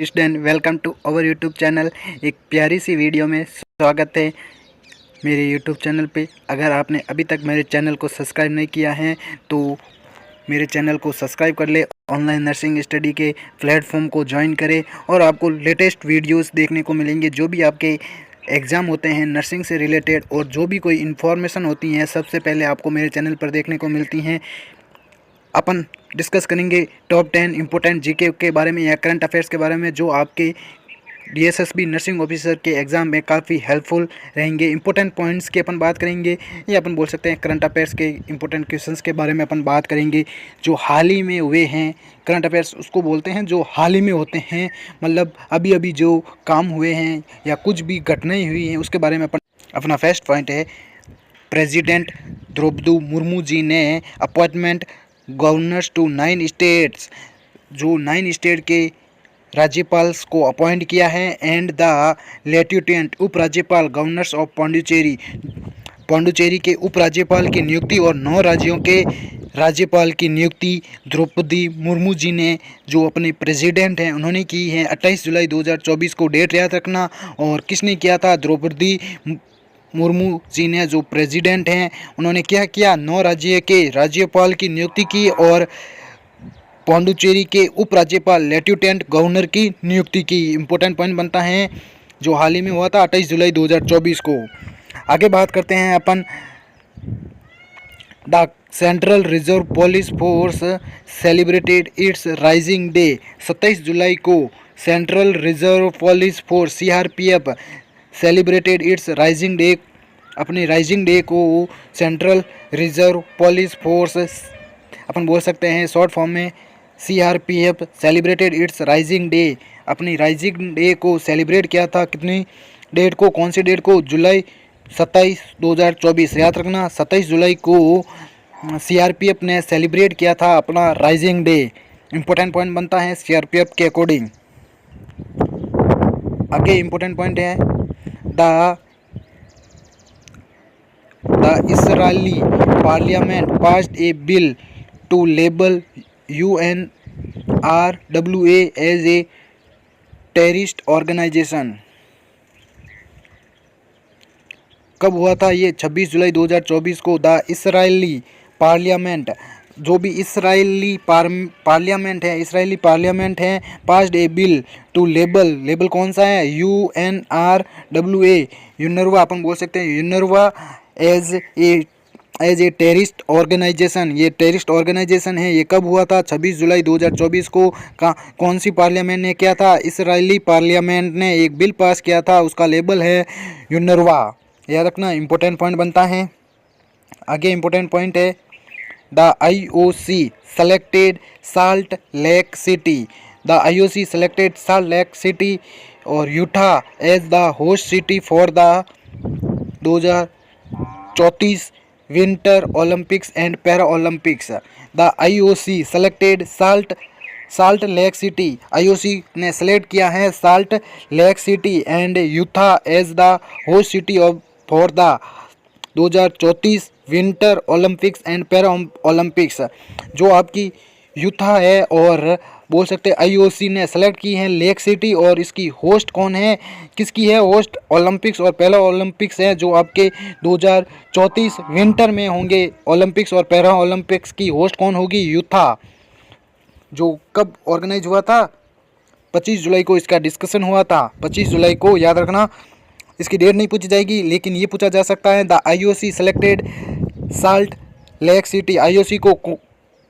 Student, welcome to our YouTube channel. एक प्यारी सी video में स्वागत है मेरे यूट्यूब चैनल पे। अगर आपने अभी तक मेरे चैनल को सब्सक्राइब नहीं किया है तो मेरे चैनल को सब्सक्राइब कर ले, ऑनलाइन नर्सिंग स्टडी के प्लेटफॉर्म को ज्वाइन करें और आपको लेटेस्ट वीडियोस देखने को मिलेंगे। जो भी आपके एग्ज़ाम होते हैं नर्सिंग से रिलेटेड और जो भी कोई इन्फॉर्मेशन होती हैं सबसे पहले आपको मेरे चैनल पर देखने को मिलती हैं। अपन डिस्कस करेंगे टॉप 10 इम्पोर्टेंट जीके के बारे में या करंट अफेयर्स के बारे में, जो आपके डीएसएसबी नर्सिंग ऑफिसर के एग्ज़ाम में काफ़ी हेल्पफुल रहेंगे। इंपॉर्टेंट पॉइंट्स की अपन बात करेंगे या अपन बोल सकते हैं करंट अफेयर्स के इंपॉर्टेंट क्वेश्चंस के बारे में अपन बात करेंगे जो हाल ही में हुए हैं। करंट अफेयर्स उसको बोलते हैं जो हाल ही में होते हैं, मतलब अभी अभी जो काम हुए हैं या कुछ भी घटनाएँ हुई हैं उसके बारे में अपन। अपना फर्स्ट पॉइंट है, प्रेसिडेंट द्रौपदी मुर्मू जी ने अपॉइंटमेंट गवर्नर्स टू 9 स्टेट्स, जो 9 स्टेट के राज्यपाल को अपॉइंट किया है, एंड द लेफ्टिनेंट उप राज्यपाल गवर्नर्स ऑफ पांडिचेरी, पांडिचेरी के उप राज्यपाल की नियुक्ति और 9 राज्यों के राज्यपाल की नियुक्ति द्रौपदी मुर्मू जी ने, जो अपने प्रेसिडेंट हैं, उन्होंने की है। 28 जुलाई 2024 को डेट याद रखना। और किसने किया था? द्रौपदी मुर्मू जी ने, जो प्रेसिडेंट हैं, उन्होंने क्या किया? 9 राज्य के राज्यपाल की नियुक्ति की और पांडिचेरी के उप राज्यपाल लेफ्टिनेंट गवर्नर की नियुक्ति की। इंपॉर्टेंट पॉइंट बनता है जो हाल ही में हुआ था 28 जुलाई 2024 को। आगे बात करते हैं अपन, the central reserve police force celebrated its rising day. 27 जुलाई को central reserve police force CRPF celebrated its rising day, अपने राइजिंग डे को सेंट्रल रिजर्व पुलिस फोर्स, अपन बोल सकते हैं शॉर्ट फॉर्म में CRPF celebrated its rising day, अपनी राइजिंग डे को सेलिब्रेट किया था। कितनी डेट को? कौन सी डेट को? जुलाई 27 2024, याद रखना। 27 जुलाई को सीआरपीएफ ने सेलिब्रेट किया था अपना राइजिंग डे। इंपॉर्टेंट पॉइंट बनता है सीआरपीएफ के अकॉर्डिंग। आगे इंपॉर्टेंट पॉइंट है, the Israeli parliament passed a bill to label UNRWA as a terrorist organisation. कब हुआ था ये? 26 जुलाई 2024 को द इसराइली पार्लियामेंट, जो भी इसराइली पार्लियामेंट है, इसराइली पार्लियामेंट है, passed a bill to label कौन सा है? UNRWA, यूनरवा अपन बोल सकते हैं, यूनरवा एज ए टेररिस्ट ऑर्गेनाइजेशन। ये टेररिस्ट ऑर्गेनाइजेशन है। ये कब हुआ था? 26 जुलाई 2024 को। कौन सी पार्लियामेंट ने किया था? इसराइली पार्लियामेंट ने एक बिल पास किया था, उसका लेबल है यूनरवा, याद रखना। इंपॉर्टेंट पॉइंट बनता है। आगे इंपॉर्टेंट पॉइंट है, the IOC selected Salt Lake City, the IOC selected Salt Lake City और Utah as the host city for the 2034 winter Olympics and para Olympics. The IOC selected Salt Lake City, IOC ने select किया है Salt Lake City and Utah as the host city of for the 2034 winter Olympics and para Olympics. जो आपकी यूथा है और बोल सकते हैं IOC ने सेलेक्ट की है लेक सिटी, और इसकी होस्ट कौन है? किसकी है होस्ट? ओलंपिक्स और पैरा ओलंपिक्स है, जो आपके 2034 विंटर में होंगे। ओलंपिक्स और पैरा ओलंपिक्स की होस्ट कौन होगी? यूथा। जो कब ऑर्गेनाइज हुआ था? 25 जुलाई को इसका डिस्कशन हुआ था, 25 जुलाई को, याद रखना। इसकी डेट नहीं पूछी जाएगी लेकिन ये पूछा जा सकता है, the IOC selected Salt Lake City. IOC को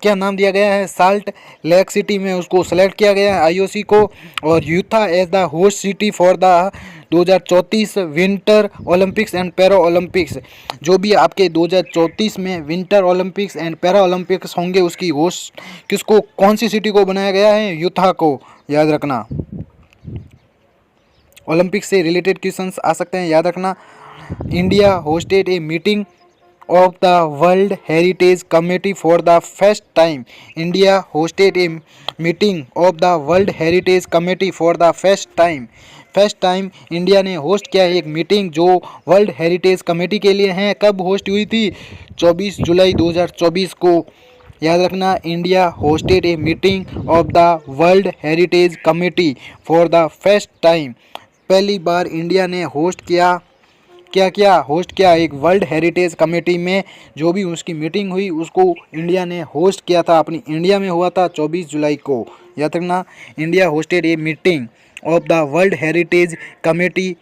क्या नाम दिया गया है? साल्ट लेक सिटी में उसको सेलेक्ट किया गया है IOC को, और Utah as the host city for the 2034 winter Olympics and para Olympics. जो भी आपके 2034 में winter Olympics and para Olympics होंगे उसकी होस्ट किसको, कौन सी सिटी को बनाया गया है? यूथा को, याद रखना। ओलंपिक्स से रिलेटेड क्वेश्चंस आ सकते हैं, याद रखना। India hosted a meeting of the World Heritage Committee for the first time. India hosted a meeting of the World Heritage Committee for the first time. First time India ने host किया एक meeting जो world heritage committee के लिए है। कब host हुई थी? 24 जुलाई 2024 को याद रखना, India hosted a meeting of the world heritage committee for the first time. पहली बार इंडिया ने होस्ट किया, क्या होस्ट किया, एक वर्ल्ड हेरिटेज कमेटी में जो भी उसकी मीटिंग हुई उसको इंडिया ने होस्ट किया था। अपनी इंडिया में हुआ था 24 जुलाई को। याद रखना, India hosted a meeting of the world heritage committee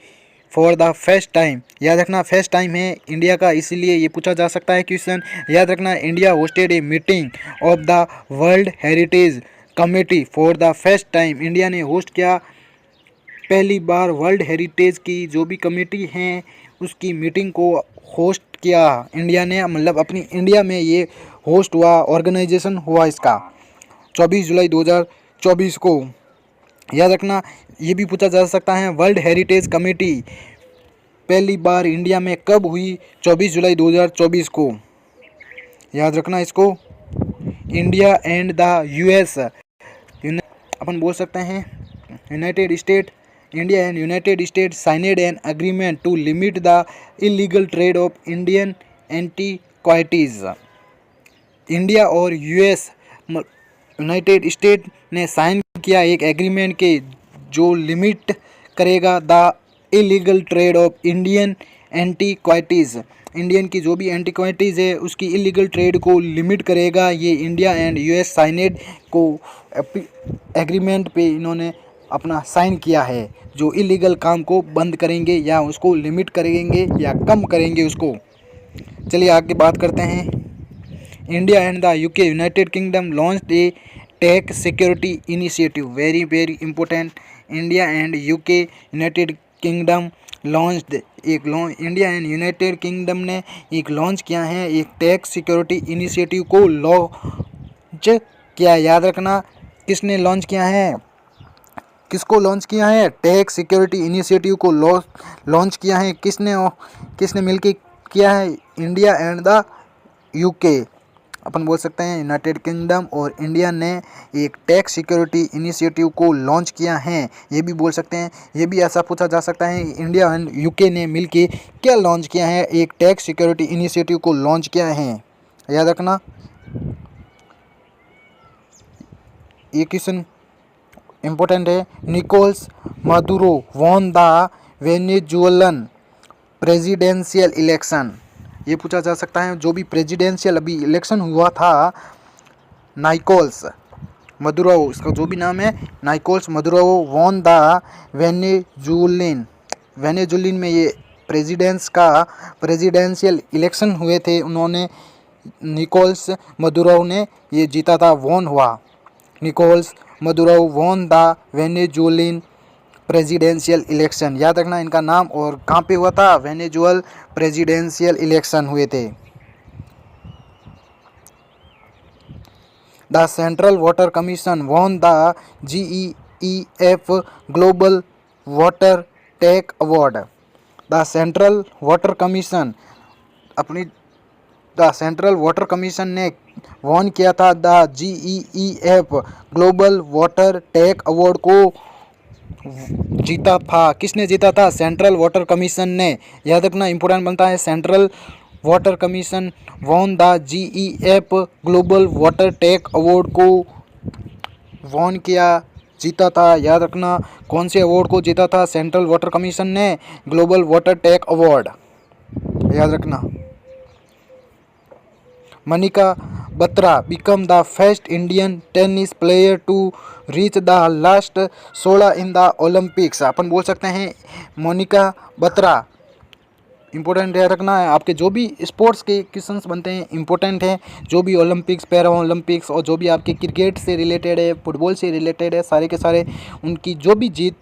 for the first time. याद रखना, फर्स्ट टाइम है इंडिया का, इसीलिए ये पूछा जा सकता है क्वेश्चन। याद रखना, India hosted a meeting of the world heritage committee for the first time. India ने होस्ट किया पहली बार वर्ल्ड हेरिटेज की जो भी कमेटी हैं उसकी मीटिंग को होस्ट किया इंडिया ने, मतलब अपनी इंडिया में ये होस्ट हुआ, ऑर्गेनाइजेशन हुआ इसका 24 जुलाई 2024 को। याद रखना, ये भी पूछा जा सकता है वर्ल्ड हेरिटेज कमेटी पहली बार इंडिया में कब हुई, 24 जुलाई 2024 को। याद रखना इसको। इंडिया एंड द यूएस, अपन बोल सकते हैं United State, India and United State signed an agreement to limit the illegal trade of Indian antiquities. India और यूएस यूनाइटेड स्टेट ने साइन किया एक एग्रीमेंट के जो लिमिट करेगा the illegal trade of Indian antiquities. Indian की जो भी एंटीक्वाइटीज़ है उसकी इलीगल ट्रेड को लिमिट करेगा। ये इंडिया एंड यूएस साइनेड को एग्रीमेंट पे इन्होंने अपना साइन किया है, जो इलीगल काम को बंद करेंगे या उसको लिमिट करेंगे या कम करेंगे उसको। चलिए आगे बात करते हैं। India and the UK United Kingdom launched a tech security initiative, very very important. India and UK United Kingdom launched India and United Kingdom ने एक लॉन्च किया है, एक टेक सिक्योरिटी इनिशिएटिव को लॉन्च किया। याद रखना, किसने लॉन्च किया है, किसको लॉन्च किया है, टेक सिक्योरिटी इनिशिएटिव को लॉन्च किया है किसने मिलकर किया है, इंडिया एंड द यूके। अपन बोल सकते हैं यूनाइटेड किंगडम और इंडिया ने एक टैक्स सिक्योरिटी इनिशिएटिव को लॉन्च किया है, ये भी बोल सकते हैं। ये भी ऐसा पूछा जा सकता है इंडिया एंड यूके ने मिलके क्या लॉन्च किया है, एक टैक्स सिक्योरिटी इनिशिएटिव को लॉन्च किया है। याद रखना, ये क्वेश्चन इम्पोर्टेंट है। Nicolas Maduro won the Venezuelan presidential election, ये पूछा जा सकता है जो भी प्रेसिडेंशियल अभी इलेक्शन हुआ था, निकोलस मदुरो, इसका जो भी नाम है निकोलस मदुरो वॉन द वेनेजुएलिन में ये प्रेसिडेंशियल इलेक्शन हुए थे, उन्होंने निकोलस मदुरो ने ये जीता था, वॉन हुआ। Nicolas Maduro won the Venezuelan presidential election. याद रखना इनका नाम और कहाँ पे हुआ था, वेनेजुएल प्रेसिडेंशियल इलेक्शन हुए थे। The Central water Commission won the GEEF Global water take Award. The Central water commission ने वॉन किया था the GEEF Global water take Award को जीता था। किसने जीता था, सेंट्रल वाटर कमीशन ने। याद रखना, इंपॉर्टेंट बनता है, Central water Commission won the GEF Global water take Award को वॉन किया, जीता था। याद रखना, कौन से अवार्ड को जीता था, सेंट्रल वाटर कमीशन ने ग्लोबल वाटर टेक अवार्ड। याद रखना। Manika Batra become the first Indian tennis player to reach the last 16 in the Olympics. अपन बोल सकते हैं मोनिका बत्रा, इंपॉर्टेंट याद रखना है, आपके जो भी स्पोर्ट्स के क्वेश्चंस बनते हैं इंपॉर्टेंट हैं, जो भी ओलंपिक्स, पैरा ओलंपिक्स और जो भी आपके क्रिकेट से रिलेटेड है, फुटबॉल से रिलेटेड है, सारे के सारे उनकी जो भी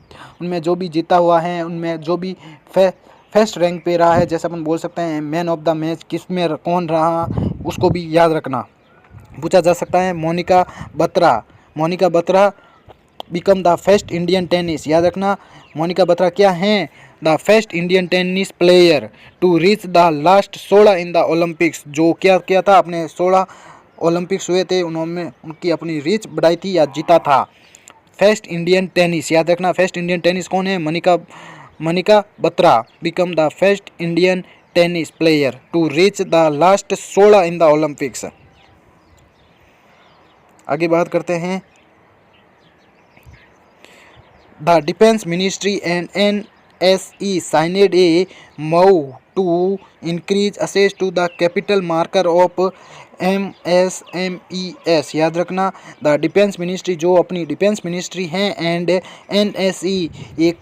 उनमें जो भी जीता हुआ है, उनमें जो भी फर्स्ट रैंक पे रहा है, जैसे अपन बोल सकते हैं मैन ऑफ द मैच किस में कौन रहा, उसको भी याद रखना, पूछा जा सकता है। Monika Batra become the first Indian tennis. याद रखना, मोनिका बत्रा क्या हैं, the first Indian tennis player to reach the last 16 in the Olympics. जो क्या किया था, अपने 16 ओलंपिक्स हुए थे, उन्होंने उनकी अपनी रीच बढ़ाई थी या जीता था। फर्स्ट इंडियन टेनिस, याद रखना, फर्स्ट इंडियन टेनिस कौन है, Monika Batra become the first Indian tennis player to reach the last 16 in the Olympics. आगे बात करते हैं। The defence ministry and NSE signed a MoU to increase access to the capital market of MSMES। याद रखना, the defence ministry जो अपनी defence ministry है and NSE, एक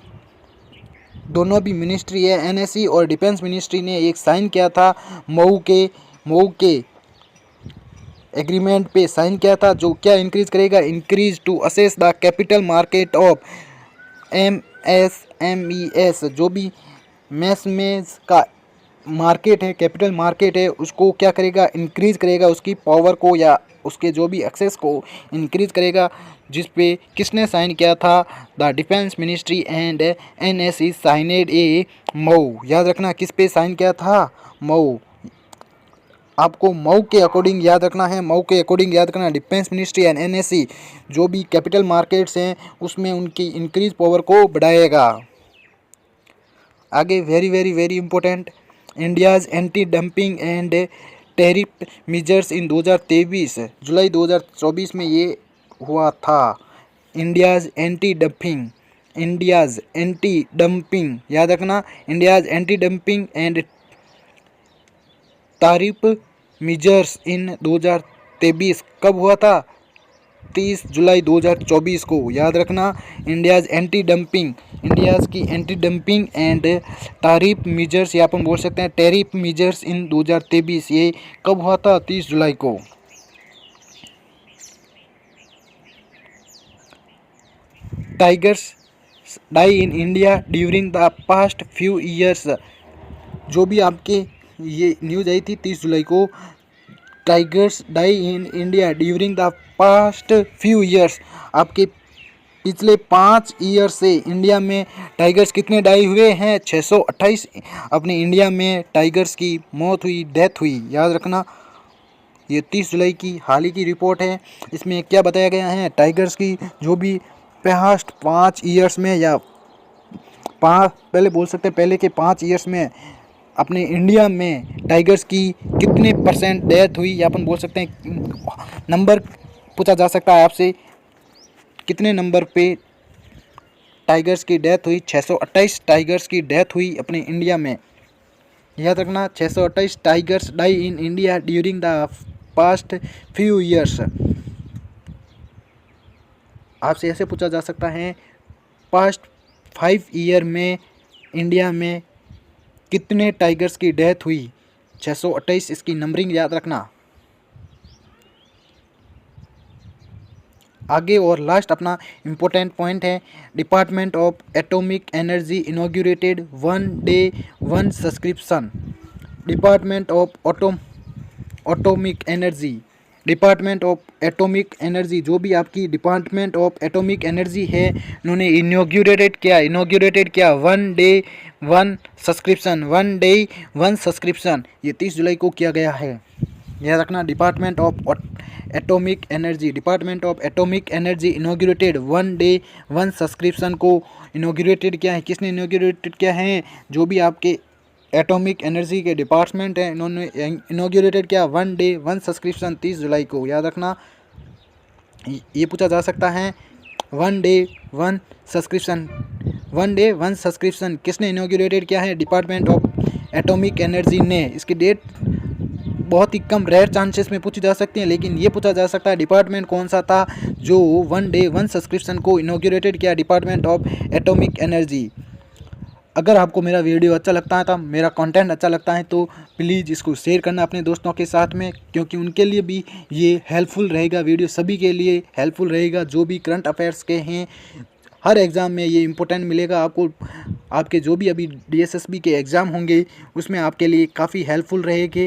दोनों भी मिनिस्ट्री है, NSE और डिफेंस मिनिस्ट्री ने एक साइन किया था मऊ के एग्रीमेंट पे साइन किया था, जो क्या इंक्रीज करेगा, increase to access the capital market of MSMES। जो भी मैसमेस का मार्केट है, कैपिटल मार्केट है, उसको क्या करेगा, इंक्रीज करेगा, उसकी पावर को या उसके जो भी एक्सेस को इंक्रीज करेगा। जिस पे किसने साइन किया था, the defence ministry and NSE signed a MoU. याद रखना किस पे साइन किया था, मऊ। आपको मऊ के अकॉर्डिंग याद रखना है, मऊ के अकॉर्डिंग याद रखना, डिफेंस मिनिस्ट्री एंड NSE जो भी कैपिटल मार्केट्स हैं उसमें उनकी इंक्रीज पावर को बढ़ाएगा। आगे very very very important, India's anti dumping and tariff measures in 2023, जुलाई 2024 में ये हुआ था। इंडियाज़ एंटी डंपिंग याद रखना, India's anti dumping and tariff measures in 2023 कब हुआ था, 30 जुलाई 2024 को। याद रखना, इंडियाज़ की anti dumping and tariff measures, या अपन बोल सकते हैं टैरिफ मेजर्स इन 2023, ये कब हुआ था, 30 जुलाई को। Tigers die in India during the past few years, जो भी आपके ये न्यूज़ आई थी 30 जुलाई को, tigers die in India during the past few years, आपके पिछले 5 ईयर से इंडिया में टाइगर्स कितने डाई हुए हैं, 628 अपने इंडिया में टाइगर्स की मौत हुई, डेथ हुई। याद रखना, ये 30 जुलाई की हाल ही की रिपोर्ट है। इसमें क्या बताया गया है, टाइगर्स की जो भी पास्ट 5 ईयर्स में, या पहले बोल सकते हैं पहले के 5 ईयर्स में अपने इंडिया में टाइगर्स की कितने % डेथ हुई, या अपन बोल सकते हैं नंबर पूछा जा सकता है आपसे, कितने नंबर पे टाइगर्स की डेथ हुई। 628 टाइगर्स की डेथ हुई अपने इंडिया में। याद रखना, 628 tigers die in India during the past few years. आपसे ऐसे पूछा जा सकता है, पास्ट 5 ईयर में इंडिया में कितने टाइगर्स की डेथ हुई, 628, इसकी नंबरिंग याद रखना। आगे और लास्ट अपना इम्पोर्टेंट पॉइंट है, department of atomic energy inaugurated 1 day 1 subscription. Department of atomic energy जो भी आपकी डिपार्टमेंट ऑफ एटॉमिक एनर्जी है, उन्होंने इनॉग्रेटेड किया 1 day 1 सब्सक्रिप्शन, ये 30 जुलाई को किया गया है। याद रखना, department of atomic energy inaugurated 1 day 1 subscription को इनॉग्रेटेड किया है। किसने इनॉग्रेटेड किया है, जो भी आपके एटॉमिक एनर्जी के डिपार्टमेंट हैं, इन्होंने इनॉग्रेटेड किया 1 day 1 सब्सक्रिप्शन 30 जुलाई को। याद रखना, ये पूछा जा सकता है 1 day 1 सब्सक्रिप्शन किसने इनॉग्रेटेड किया है, डिपार्टमेंट ऑफ एटॉमिक एनर्जी ने। इसकी डेट बहुत ही कम रेयर चांसेस में पूछी जा सकती है, लेकिन ये पूछा जा सकता है डिपार्टमेंट कौन सा था जो 1 day 1 सब्सक्रिप्शन को इनॉग्रेटेड किया, डिपार्टमेंट ऑफ एटॉमिक एनर्जी। अगर आपको मेरा वीडियो अच्छा लगता है, तो मेरा कंटेंट अच्छा लगता है, तो प्लीज़ इसको शेयर करना अपने दोस्तों के साथ में, क्योंकि उनके लिए भी ये हेल्पफुल रहेगा। वीडियो सभी के लिए हेल्पफुल रहेगा, जो भी करंट अफेयर्स के हैं। हर एग्ज़ाम में ये इम्पोर्टेंट मिलेगा आपको। आपके जो भी अभी DSSB के एग्ज़ाम होंगे, उसमें आपके लिए काफ़ी हेल्पफुल रहेंगे।